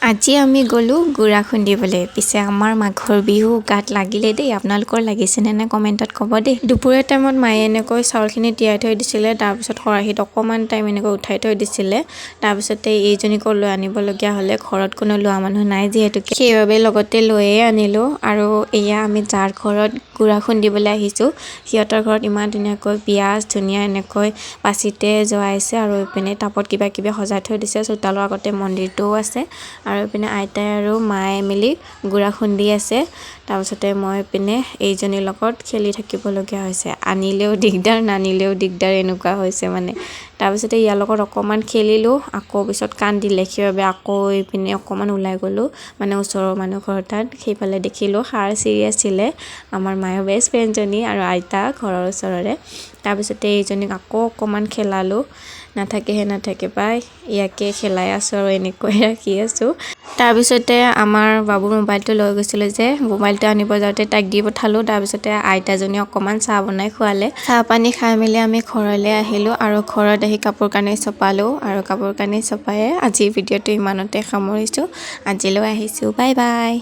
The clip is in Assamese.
আজি আমি গ'লো গুড়া খুন্দিবলৈ। পিছে আমাৰ মাঘৰ বিহু গাত লাগিলে দেই। আপোনালোকৰ লাগিছেনে নাই কমেণ্টত ক'ব দেই। দুপৰীয়া টাইমত মায়ে এনেকৈ চাউলখিনি তিয়াই থৈ দিছিলে, তাৰপিছত খৰাহীত অকণমান টাইম এনেকৈ উঠাই থৈ দিছিলে। তাৰপিছতে এইজনীকো লৈ আনিবলগীয়া হ'লে, ঘৰত কোনো লোৱা মানুহ নাই যিহেতুকে, সেইবাবে লগতে লৈয়ে আনিলোঁ। আৰু এয়া আমি যাৰ ঘৰত গুড়া খুন্দিবলৈ আহিছোঁ, সিহঁতৰ ঘৰত ইমান ধুনীয়াকৈ পিঁয়াজ ধুনীয়া এনেকৈ পাচিতে জোৱাইছে আৰু এইপিনে টাবত কিবা কিবি সজাই থৈ দিছে। চোতালৰ আগতে মন্দিৰটোও আছে আৰু এইপিনে আইতাই আৰু মায়ে মিলি গুড়া খুন্দি আছে। তাৰপিছতে মই এইপিনে এইজনীৰ লগত খেলি থাকিবলগীয়া হৈছে। আনিলেও দিগদাৰ, নানিলেও দিগদাৰ, এনেকুৱা হৈছে মানে। তাৰপিছতে ইয়াৰ লগত অকণমান খেলিলোঁ, আকৌ পিছত কান্দিলে, সেইবাবে আকৌ এইপিনে অকণমান ওলাই গ'লোঁ, মানে ওচৰৰ মানুহ ঘৰ তাত। সেইফালে দেখিলোঁ সাৰ চিৰি আছিলে আমাৰ মায়ৰ বেষ্ট ফ্ৰেণ্ডজনী আৰু আইতা ঘৰৰ ওচৰৰে। তাৰপিছতে এইজনীক আকৌ অকণমান খেলালোঁ, নাথাকে পাই, ইয়াকে খেলাই আছোঁ আৰু এনেকৈ ৰাখি আছোঁ। তাৰপিছতে আমাৰ বাবুৰ মোবাইলটো লৈ গৈছিলোঁ যে, মোবাইলটো আনিব যাওঁতে তাইক দি পঠালোঁ। তাৰপিছতে আইতাজনী অকণমান চাহ বনাই খোৱালে। চাহ পানী খাই মেলি আমি ঘৰলৈ আহিলোঁ আৰু ঘৰত আহি কাপোৰ কানি চপালোঁ আৰু কাপোৰ কানি চপায়ে আজিৰ ভিডিঅ'টো ইমানতে সামৰিছোঁ। আজিলৈ আহিছোঁ, বাই বাই।